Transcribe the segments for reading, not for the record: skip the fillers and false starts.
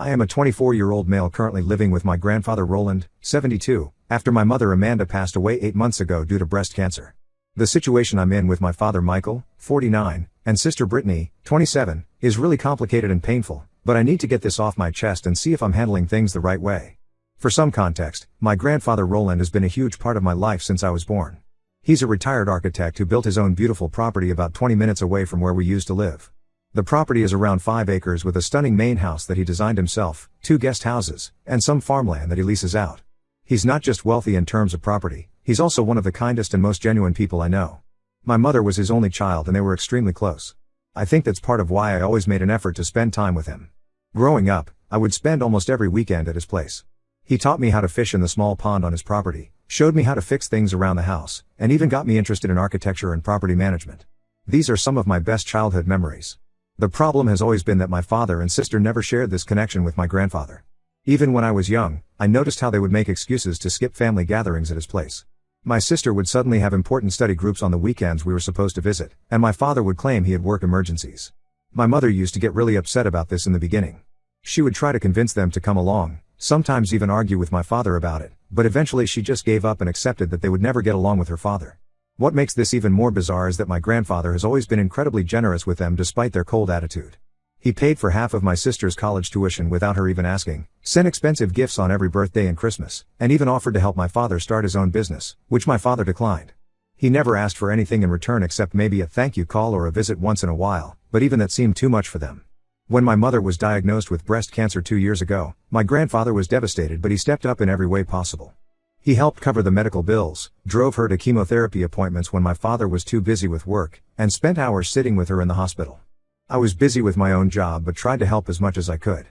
I am a 24-year-old male currently living with my grandfather Roland, 72, after my mother Amanda passed away 8 months ago due to breast cancer. The situation I'm in with my father Michael, 49, and sister Brittany, 27, is really complicated and painful, but I need to get this off my chest and see if I'm handling things the right way. For some context, my grandfather Roland has been a huge part of my life since I was born. He's a retired architect who built his own beautiful property about 20 minutes away from where we used to live. The property is around 5 acres with a stunning main house that he designed himself, 2 guest houses, and some farmland that he leases out. He's not just wealthy in terms of property, he's also one of the kindest and most genuine people I know. My mother was his only child and they were extremely close. I think that's part of why I always made an effort to spend time with him. Growing up, I would spend almost every weekend at his place. He taught me how to fish in the small pond on his property, showed me how to fix things around the house, and even got me interested in architecture and property management. These are some of my best childhood memories. The problem has always been that my father and sister never shared this connection with my grandfather. Even when I was young, I noticed how they would make excuses to skip family gatherings at his place. My sister would suddenly have important study groups on the weekends we were supposed to visit, and my father would claim he had work emergencies. My mother used to get really upset about this in the beginning. She would try to convince them to come along, sometimes even argue with my father about it, but eventually she just gave up and accepted that they would never get along with her father. What makes this even more bizarre is that my grandfather has always been incredibly generous with them despite their cold attitude. He paid for half of my sister's college tuition without her even asking, sent expensive gifts on every birthday and Christmas, and even offered to help my father start his own business, which my father declined. He never asked for anything in return except maybe a thank you call or a visit once in a while, but even that seemed too much for them. When my mother was diagnosed with breast cancer 2 years ago, my grandfather was devastated, but he stepped up in every way possible. He helped cover the medical bills, drove her to chemotherapy appointments when my father was too busy with work, and spent hours sitting with her in the hospital. I was busy with my own job but tried to help as much as I could.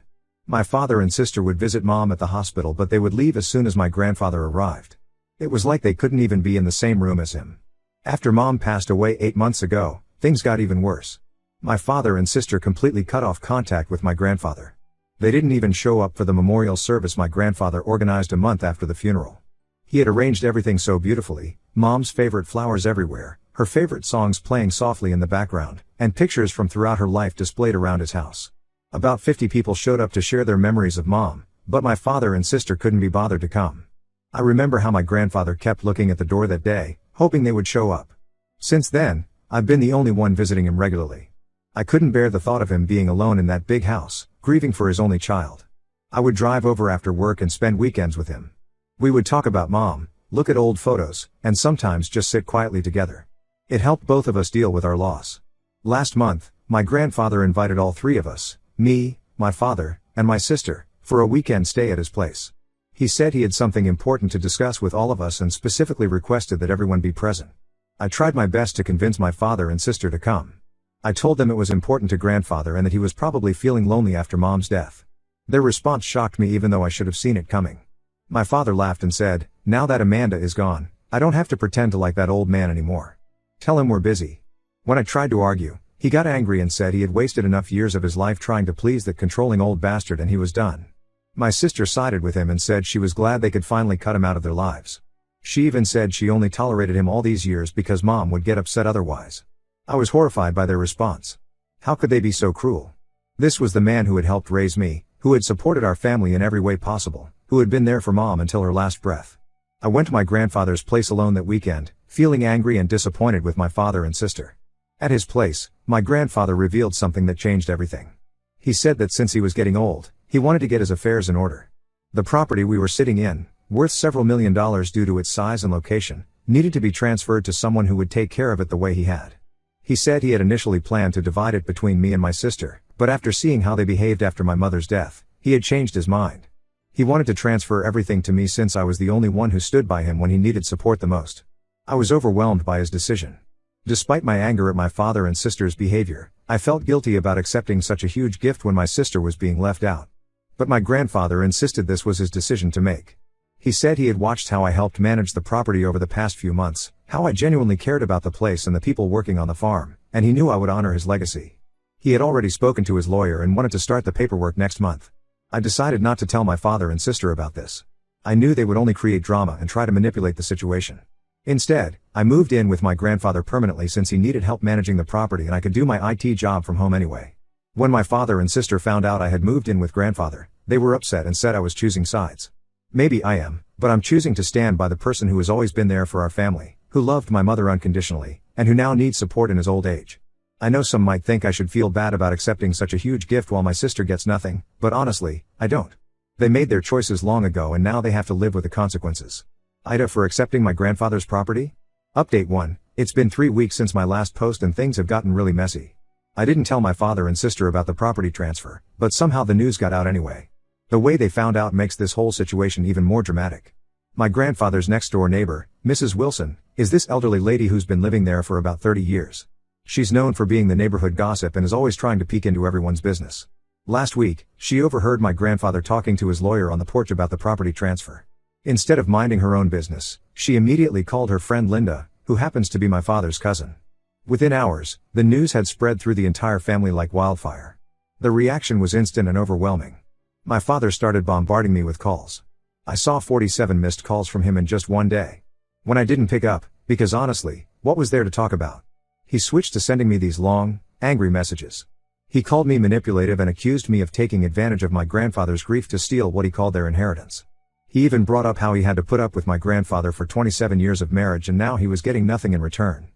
My father and sister would visit mom at the hospital, but they would leave as soon as my grandfather arrived. It was like they couldn't even be in the same room as him. After mom passed away 8 months ago, things got even worse. My father and sister completely cut off contact with my grandfather. They didn't even show up for the memorial service my grandfather organized a month after the funeral. He had arranged everything so beautifully, mom's favorite flowers everywhere, her favorite songs playing softly in the background, and pictures from throughout her life displayed around his house. About 50 people showed up to share their memories of mom, but my father and sister couldn't be bothered to come. I remember how my grandfather kept looking at the door that day, hoping they would show up. Since then, I've been the only one visiting him regularly. I couldn't bear the thought of him being alone in that big house, grieving for his only child. I would drive over after work and spend weekends with him. We would talk about mom, look at old photos, and sometimes just sit quietly together. It helped both of us deal with our loss. Last month, my grandfather invited all 3 of us, me, my father, and my sister, for a weekend stay at his place. He said he had something important to discuss with all of us and specifically requested that everyone be present. I tried my best to convince my father and sister to come. I told them it was important to grandfather and that he was probably feeling lonely after mom's death. Their response shocked me even though I should have seen it coming. My father laughed and said, "Now that Amanda is gone, I don't have to pretend to like that old man anymore. Tell him we're busy." When I tried to argue, he got angry and said he had wasted enough years of his life trying to please that controlling old bastard and he was done. My sister sided with him and said she was glad they could finally cut him out of their lives. She even said she only tolerated him all these years because mom would get upset otherwise. I was horrified by their response. How could they be so cruel? This was the man who had helped raise me, who had supported our family in every way possible, who had been there for mom until her last breath. I went to my grandfather's place alone that weekend, feeling angry and disappointed with my father and sister. At his place, my grandfather revealed something that changed everything. He said that since he was getting old, he wanted to get his affairs in order. The property we were sitting in, worth several $1,000,000 due to its size and location, needed to be transferred to someone who would take care of it the way he had. He said he had initially planned to divide it between me and my sister, but after seeing how they behaved after my mother's death, he had changed his mind. He wanted to transfer everything to me since I was the only one who stood by him when he needed support the most. I was overwhelmed by his decision. Despite my anger at my father and sister's behavior, I felt guilty about accepting such a huge gift when my sister was being left out. But my grandfather insisted this was his decision to make. He said he had watched how I helped manage the property over the past few months, how I genuinely cared about the place and the people working on the farm, and he knew I would honor his legacy. He had already spoken to his lawyer and wanted to start the paperwork next month. I decided not to tell my father and sister about this. I knew they would only create drama and try to manipulate the situation. Instead, I moved in with my grandfather permanently since he needed help managing the property and I could do my IT job from home anyway. When my father and sister found out I had moved in with grandfather, They were upset and said I was choosing sides. Maybe I am, but I'm choosing to stand by the person who has always been there for our family, who loved my mother unconditionally, and who now needs support in his old age. I know some might think I should feel bad about accepting such a huge gift while my sister gets nothing, but honestly, I don't. They made their choices long ago and now they have to live with the consequences. Ida for accepting my grandfather's property? Update 1. It's been 3 weeks since my last post and things have gotten really messy. I didn't tell my father and sister about the property transfer, but somehow the news got out anyway. The way they found out makes this whole situation even more dramatic. My grandfather's next door neighbor, Mrs. Wilson, is this elderly lady who's been living there for about 30 years. She's known for being the neighborhood gossip and is always trying to peek into everyone's business. Last week, she overheard my grandfather talking to his lawyer on the porch about the property transfer. Instead of minding her own business, she immediately called her friend Linda, who happens to be my father's cousin. Within hours, the news had spread through the entire family like wildfire. The reaction was instant and overwhelming. My father started bombarding me with calls. I saw 47 missed calls from him in just one day. When I didn't pick up, because honestly, what was there to talk about? He switched to sending me these long, angry messages. He called me manipulative and accused me of taking advantage of my grandfather's grief to steal what he called their inheritance. He even brought up how he had to put up with my grandfather for 27 years of marriage and now he was getting nothing in return.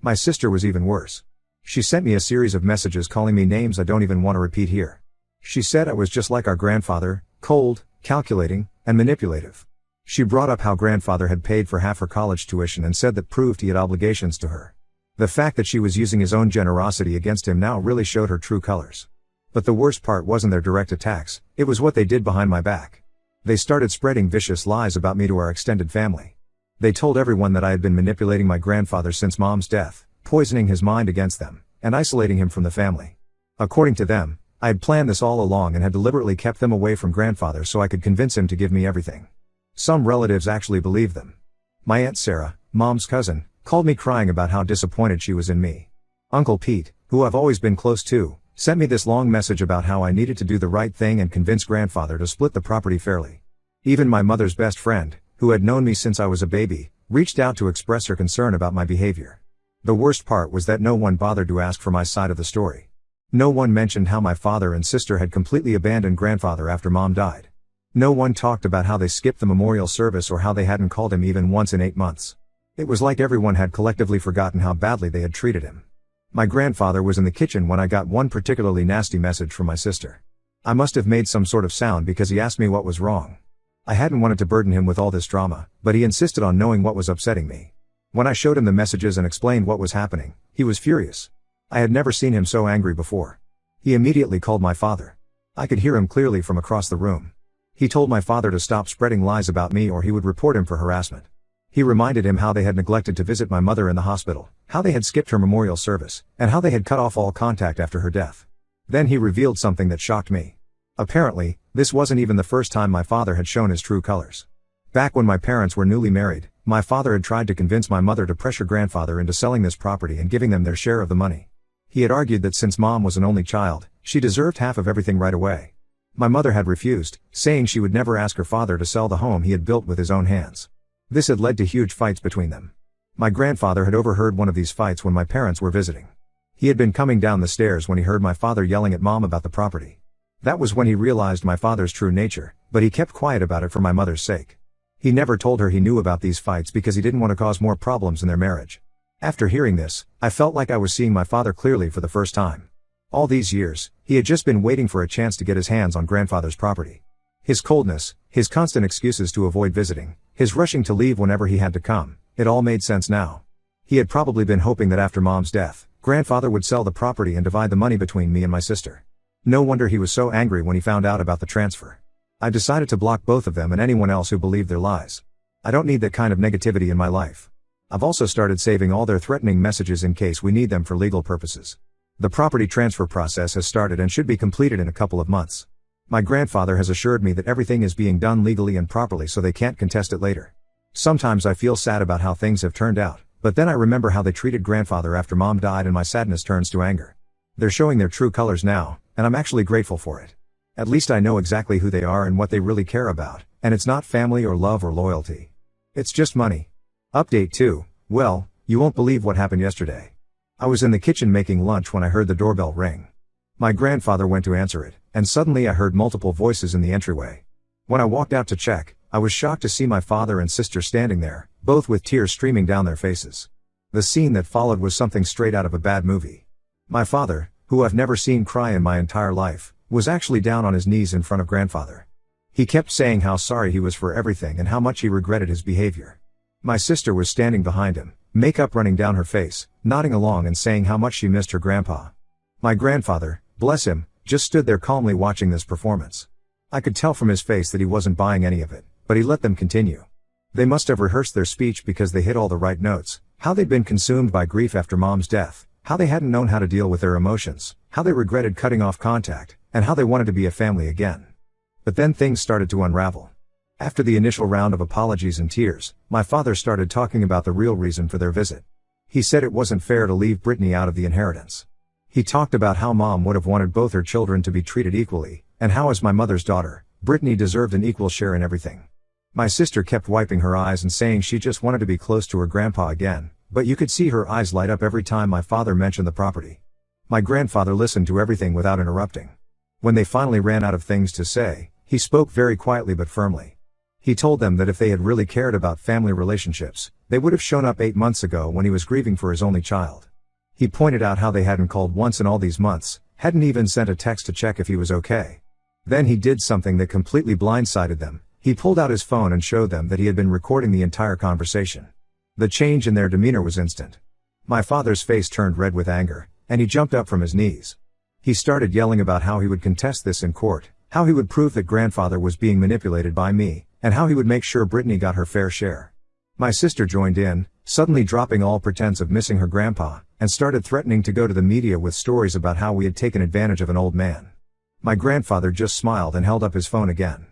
My sister was even worse. She sent me a series of messages calling me names I don't even want to repeat here. She said I was just like our grandfather, cold, calculating, and manipulative. She brought up how grandfather had paid for half her college tuition and said that proved he had obligations to her. The fact that she was using his own generosity against him now really showed her true colors. But the worst part wasn't their direct attacks, it was what they did behind my back. They started spreading vicious lies about me to our extended family. They told everyone that I had been manipulating my grandfather since Mom's death, poisoning his mind against them, and isolating him from the family. According to them, I had planned this all along and had deliberately kept them away from grandfather so I could convince him to give me everything. Some relatives actually believed them. My Aunt Sarah, Mom's cousin, called me crying about how disappointed she was in me. Uncle Pete, who I've always been close to, sent me this long message about how I needed to do the right thing and convince grandfather to split the property fairly. Even my mother's best friend, who had known me since I was a baby, reached out to express her concern about my behavior. The worst part was that no one bothered to ask for my side of the story. No one mentioned how my father and sister had completely abandoned grandfather after Mom died. No one talked about how they skipped the memorial service or how they hadn't called him even once in 8 months. It was like everyone had collectively forgotten how badly they had treated him. My grandfather was in the kitchen when I got one particularly nasty message from my sister. I must have made some sort of sound because he asked me what was wrong. I hadn't wanted to burden him with all this drama, but he insisted on knowing what was upsetting me. When I showed him the messages and explained what was happening, he was furious. I had never seen him so angry before. He immediately called my father. I could hear him clearly from across the room. He told my father to stop spreading lies about me or he would report him for harassment. He reminded him how they had neglected to visit my mother in the hospital, how they had skipped her memorial service, and how they had cut off all contact after her death. Then he revealed something that shocked me. Apparently, this wasn't even the first time my father had shown his true colors. Back when my parents were newly married, my father had tried to convince my mother to pressure grandfather into selling this property and giving them their share of the money. He had argued that since Mom was an only child, she deserved half of everything right away. My mother had refused, saying she would never ask her father to sell the home he had built with his own hands. This had led to huge fights between them. My grandfather had overheard one of these fights when my parents were visiting. He had been coming down the stairs when he heard my father yelling at Mom about the property. That was when he realized my father's true nature, but he kept quiet about it for my mother's sake. He never told her he knew about these fights because he didn't want to cause more problems in their marriage. After hearing this, I felt like I was seeing my father clearly for the first time. All these years, he had just been waiting for a chance to get his hands on grandfather's property. His coldness, his constant excuses to avoid visiting, his rushing to leave whenever he had to come, it all made sense now. He had probably been hoping that after Mom's death, grandfather would sell the property and divide the money between me and my sister. No wonder he was so angry when he found out about the transfer. I decided to block both of them and anyone else who believed their lies. I don't need that kind of negativity in my life. I've also started saving all their threatening messages in case we need them for legal purposes. The property transfer process has started and should be completed in a couple of months. My grandfather has assured me that everything is being done legally and properly so they can't contest it later. Sometimes I feel sad about how things have turned out, but then I remember how they treated grandfather after Mom died and my sadness turns to anger. They're showing their true colors now, and I'm actually grateful for it. At least I know exactly who they are and what they really care about, and it's not family or love or loyalty. It's just money. Update 2. Well, you won't believe what happened yesterday. I was in the kitchen making lunch when I heard the doorbell ring. My grandfather went to answer it, and suddenly I heard multiple voices in the entryway. When I walked out to check, I was shocked to see my father and sister standing there, both with tears streaming down their faces. The scene that followed was something straight out of a bad movie. My father, who I've never seen cry in my entire life, was actually down on his knees in front of grandfather. He kept saying how sorry he was for everything and how much he regretted his behavior. My sister was standing behind him, makeup running down her face, nodding along and saying how much she missed her grandpa. My grandfather, bless him, just stood there calmly watching this performance. I could tell from his face that he wasn't buying any of it, but he let them continue. They must have rehearsed their speech because they hit all the right notes, how they'd been consumed by grief after mom's death, how they hadn't known how to deal with their emotions, how they regretted cutting off contact, and how they wanted to be a family again. But then things started to unravel. After the initial round of apologies and tears, my father started talking about the real reason for their visit. He said it wasn't fair to leave Brittany out of the inheritance. He talked about how mom would have wanted both her children to be treated equally, and how as my mother's daughter, Brittany deserved an equal share in everything. My sister kept wiping her eyes and saying she just wanted to be close to her grandpa again, but you could see her eyes light up every time my father mentioned the property. My grandfather listened to everything without interrupting. When they finally ran out of things to say, he spoke very quietly but firmly. He told them that if they had really cared about family relationships, they would have shown up 8 months ago when he was grieving for his only child. He pointed out how they hadn't called once in all these months, hadn't even sent a text to check if he was okay. Then he did something that completely blindsided them. He pulled out his phone and showed them that he had been recording the entire conversation. The change in their demeanor was instant. My father's face turned red with anger, and he jumped up from his knees. He started yelling about how he would contest this in court, how he would prove that grandfather was being manipulated by me, and how he would make sure Brittany got her fair share. My sister joined in, suddenly dropping all pretense of missing her grandpa, and started threatening to go to the media with stories about how we had taken advantage of an old man. My grandfather just smiled and held up his phone again.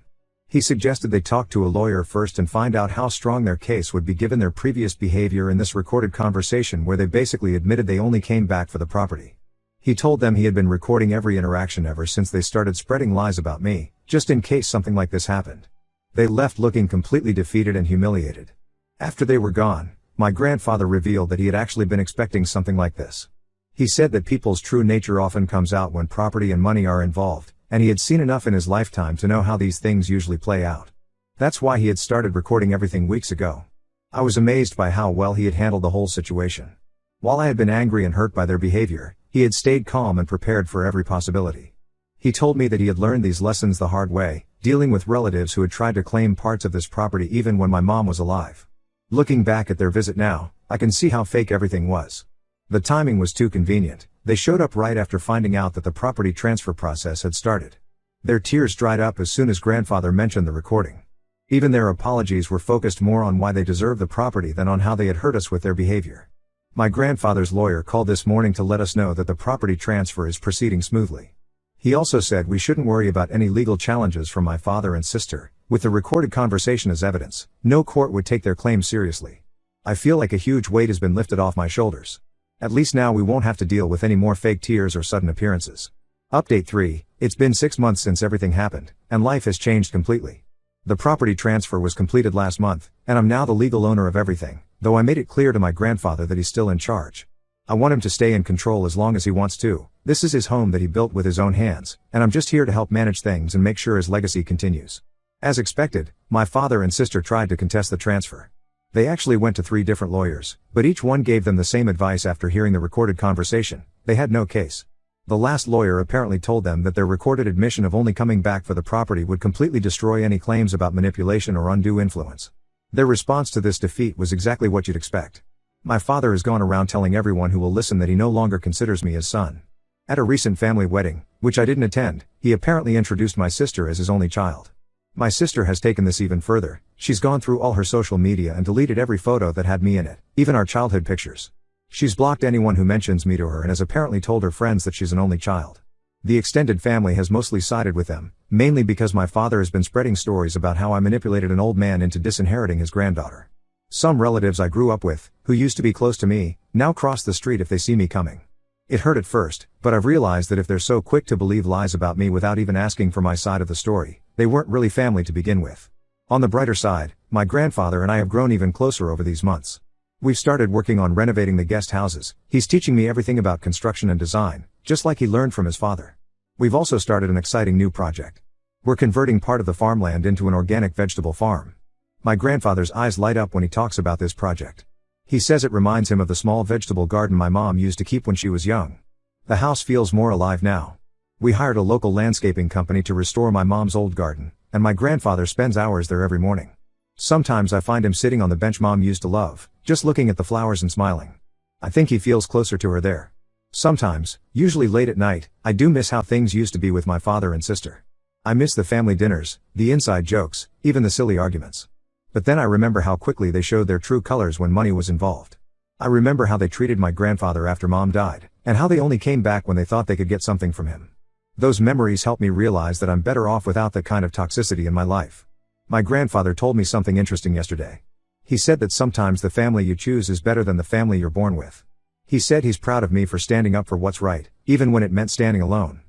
He suggested they talk to a lawyer first and find out how strong their case would be given their previous behavior in this recorded conversation where they basically admitted they only came back for the property. He told them he had been recording every interaction ever since they started spreading lies about me, just in case something like this happened. They left looking completely defeated and humiliated. After they were gone, my grandfather revealed that he had actually been expecting something like this. He said that people's true nature often comes out when property and money are involved, and he had seen enough in his lifetime to know how these things usually play out. That's why he had started recording everything weeks ago. I was amazed by how well he had handled the whole situation. While I had been angry and hurt by their behavior, he had stayed calm and prepared for every possibility. He told me that he had learned these lessons the hard way, dealing with relatives who had tried to claim parts of this property even when my mom was alive. Looking back at their visit now, I can see how fake everything was. The timing was too convenient. They showed up right after finding out that the property transfer process had started. Their tears dried up as soon as grandfather mentioned the recording. Even their apologies were focused more on why they deserved the property than on how they had hurt us with their behavior. My grandfather's lawyer called this morning to let us know that the property transfer is proceeding smoothly. He also said we shouldn't worry about any legal challenges from my father and sister. With the recorded conversation as evidence, no court would take their claim seriously. I feel like a huge weight has been lifted off my shoulders. At least now we won't have to deal with any more fake tears or sudden appearances. Update 3, it's been 6 months since everything happened, and life has changed completely. The property transfer was completed last month, and I'm now the legal owner of everything, though I made it clear to my grandfather that he's still in charge. I want him to stay in control as long as he wants to. This is his home that he built with his own hands, and I'm just here to help manage things and make sure his legacy continues. As expected, my father and sister tried to contest the transfer. They actually went to 3 different lawyers, but each one gave them the same advice after hearing the recorded conversation. They had no case. The last lawyer apparently told them that their recorded admission of only coming back for the property would completely destroy any claims about manipulation or undue influence. Their response to this defeat was exactly what you'd expect. My father has gone around telling everyone who will listen that he no longer considers me his son. At a recent family wedding, which I didn't attend, he apparently introduced my sister as his only child. My sister has taken this even further. She's gone through all her social media and deleted every photo that had me in it, even our childhood pictures. She's blocked anyone who mentions me to her and has apparently told her friends that she's an only child. The extended family has mostly sided with them, mainly because my father has been spreading stories about how I manipulated an old man into disinheriting his granddaughter. Some relatives I grew up with, who used to be close to me, now cross the street if they see me coming. It hurt at first, but I've realized that if they're so quick to believe lies about me without even asking for my side of the story, they weren't really family to begin with. On the brighter side, my grandfather and I have grown even closer over these months. We've started working on renovating the guest houses. He's teaching me everything about construction and design, just like he learned from his father. We've also started an exciting new project. We're converting part of the farmland into an organic vegetable farm. My grandfather's eyes light up when he talks about this project. He says it reminds him of the small vegetable garden my mom used to keep when she was young. The house feels more alive now. We hired a local landscaping company to restore my mom's old garden, and my grandfather spends hours there every morning. Sometimes I find him sitting on the bench Mom used to love, just looking at the flowers and smiling. I think he feels closer to her there. Sometimes, usually late at night, I do miss how things used to be with my father and sister. I miss the family dinners, the inside jokes, even the silly arguments. But then I remember how quickly they showed their true colors when money was involved. I remember how they treated my grandfather after Mom died, and how they only came back when they thought they could get something from him. Those memories help me realize that I'm better off without that kind of toxicity in my life. My grandfather told me something interesting yesterday. He said that sometimes the family you choose is better than the family you're born with. He said he's proud of me for standing up for what's right, even when it meant standing alone.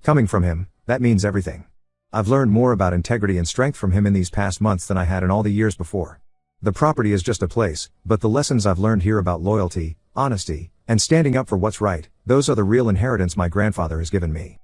Coming from him, that means everything. I've learned more about integrity and strength from him in these past months than I had in all the years before. The property is just a place, but the lessons I've learned here about loyalty, honesty, and standing up for what's right, those are the real inheritance my grandfather has given me.